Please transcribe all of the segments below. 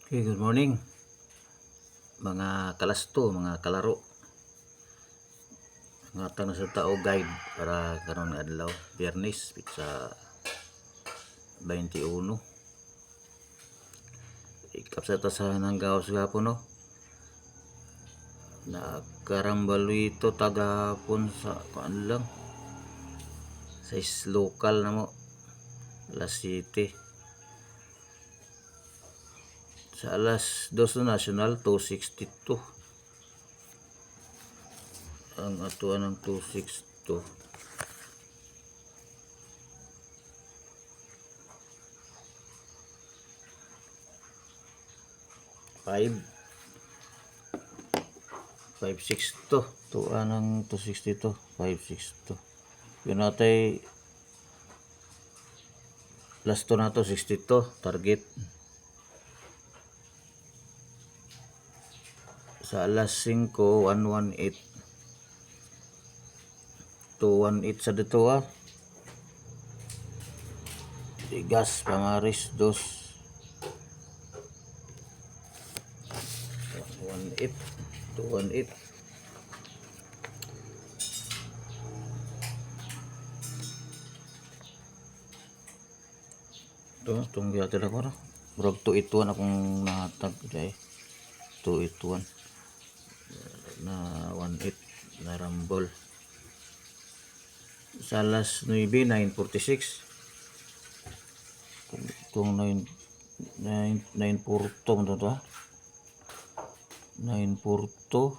Okay, good morning mga kalasto, mga kalaro. Ngatang na sa tao guide para karon nga adlaw, Biyernes, sa 21. Ikap sa tasahan ng gawas gapon no. Nagkarambalito tagapon sa kuan lang. Sa local na mo, alas 7. Sa alas 2 national 262. Ang atuan ng 262. 562 tuan ng 262 562 yun natay last to na to 62 target sa alas 5 118 218 sa dito Tigas Pangaris 2 118 218 itong giyatid ako na brog 281 akong nahatag dahil 281 na 18 na rambol sa alas 9 946 kung 942 mo ito 942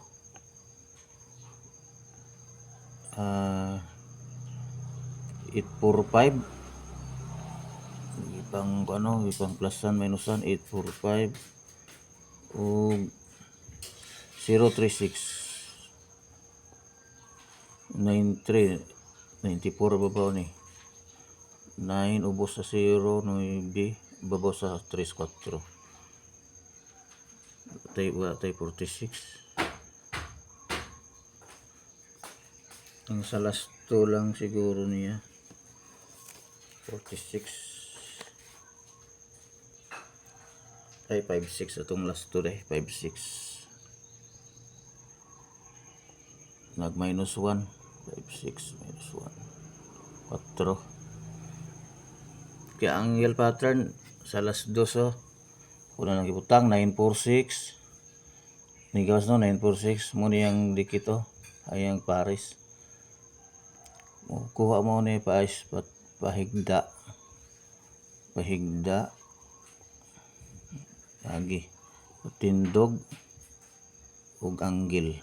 845 ipang plusan minusan 845 o 036 93 94 babaw ni 9 ubos sa 0 9 babaw sa 34 tay 46 ang sa last 2 lang siguro niya 46 ay 56 atong last 2 deh 56 nag minus 1 56 minus 1 4 kaya ang yield pattern sa last 2 una nang ibutang 946 nigawas no 946 mo niyang dikito ayang pares kuha mo ni pahigda lagi tindog ug anggil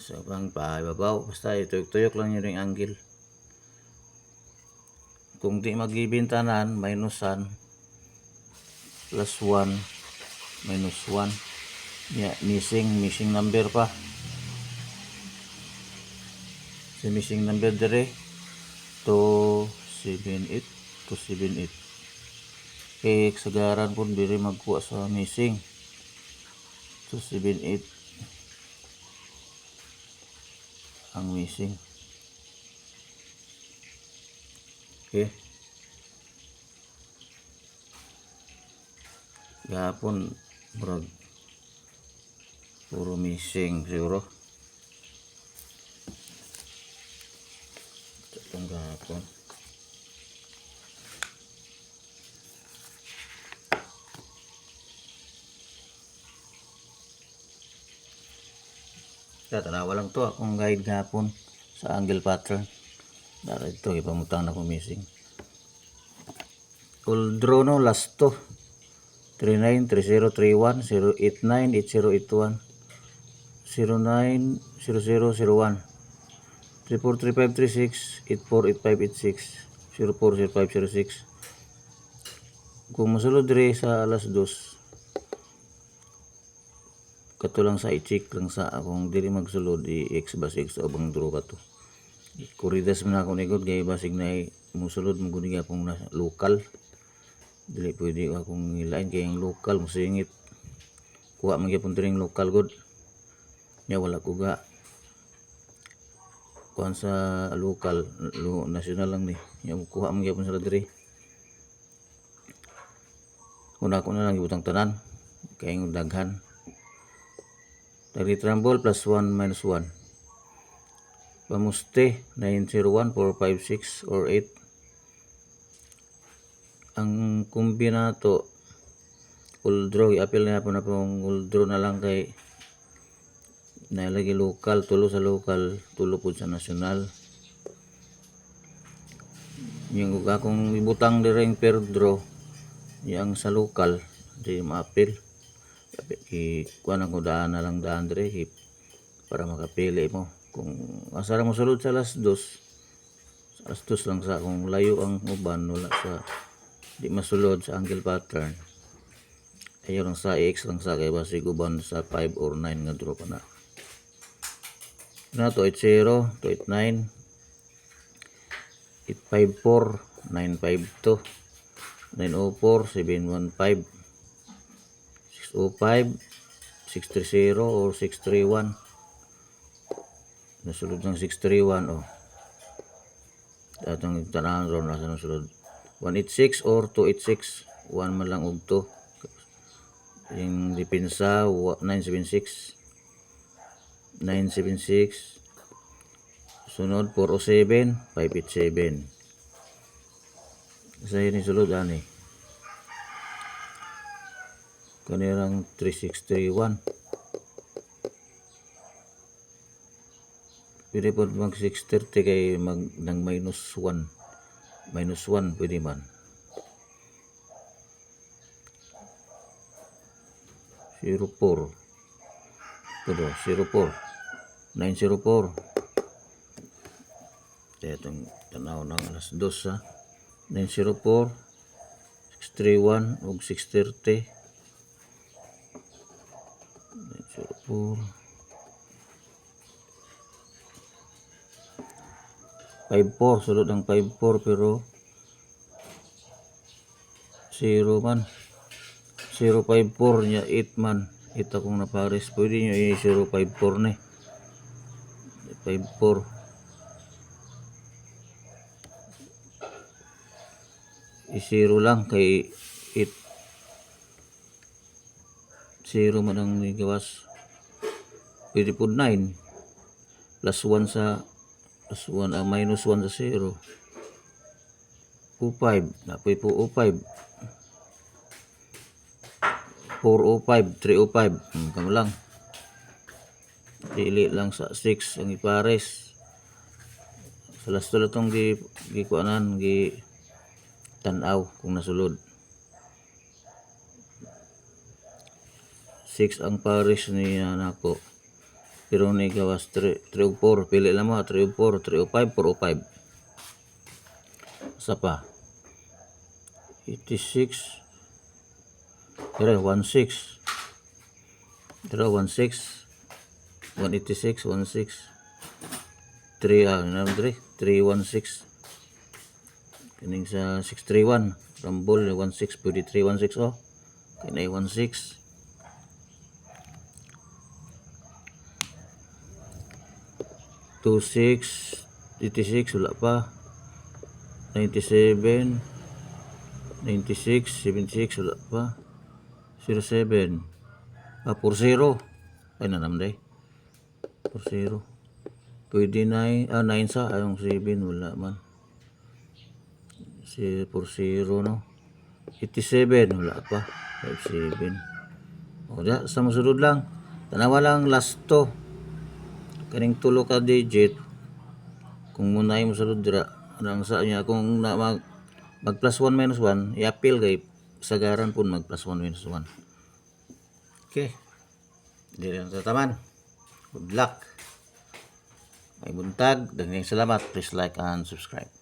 so bang paibabaw basta tuyok-tuyok lang yun yung anggil kung di magibintanan minusan plus 1 minus 1 ya missing number pa si missing number dire 278 kaya kasagaran po diri magkuha sa missing 278 ang missing okay gapon murag puro missing siguro itong gapon tanawa lang to akong guide gapon sa angle pattern dara ito ipamutang na ko missing full draw no last to 393031 089 8081 09 0001 343536 848586 040506 kung masulod dire sa alas 2 kato lang sa i-check lang sa akong dili magsulod i-x basig sa ubang draw kato kuridas man ako nigod kay basig na musulod mo guni akong local dili pwede akong ilain kay ang local musingit kuha man gyapon diring local god nya wala ko ga kuan sa local national lang ni nya kuha man gyapon sila diri Una ko na lang ibutang tanan. Kaya yung daghan. Tag-retrumble plus 1 minus 1. Pamuste 901, 456 or 8. Ang kumbinato full draw, i-appeal na po na pong full draw na lang kay nalagi local, tulo sa local, tulo po sa national. Yung akong ibutang direng per draw, yung sa local, di ma-appeal. Kuha na ko daan na lang daan dire para makapili mo. Kung asara mo sulod sa alas 2 lang sa kung layo ang uban, wala sa di masulod sa angle pattern. Ayaw lang sa X lang sa kay basig uban sa 5 or 9 nga draw pa na. Na 280, 289, 854, 952, 904, 715, 605, 630 or 631. Nasulod ng 631 oh. Datang tanahan ron nasa nasulod 186 or 286, 1 man lang og 2. Yung depensa 976, 976. Sunod 407, 587. Sa ini sulod ani. Kanirang 3631. Pwede po mag 630 kay mag ng minus 1. Minus 1 pwede man. 04. Pero 04. 904. Itong tanaw ng alas 2 ha. 904, 631 ug 630. 904. 54, sulod ang 54 pero 0 man. 054 niya 8 man. 8 akong napares. Pwede nyo i-054 na 54. I-0 lang kay 8. 0 man ang gawas. Pwede po 9. Plus 1 sa plus 1, minus 1 sa 0. 05. Napoy po 05. 405, 305. Kamo lang. Dili lang sa 6 ang ipares. Sa last tulo tong gikuanan gi tanaw kung nasulod. 6 ang pares ni nako. Pero ni gawas 3 ug 4. Pili lang mo 3 ug 4, 305, 405. Sa pa. 86. Pero 16. Pero 16. 186, 16. 316. Kining sa 631. Rumble 16 pwede 316 oh. Kinay 16. 26, 86 wala pa. 97, 96, 76 wala pa. 07. 40. Ay nanamday. 40. Pwede 9, 9 sa ayong 7 wala man. Si 40 no. 87 wala pa. 57. O da sa masulod lang. Tanawa lang last to. Kaning tulo ka digit. Kung muna mo sulod dira ang sa niya kung na mag plus 1 minus 1 i-appeal kay sagaran pun mag plus 1 minus 1. Okay. Dili na tataman. Good luck. Ay buntag, daghang salamat. Please like and subscribe.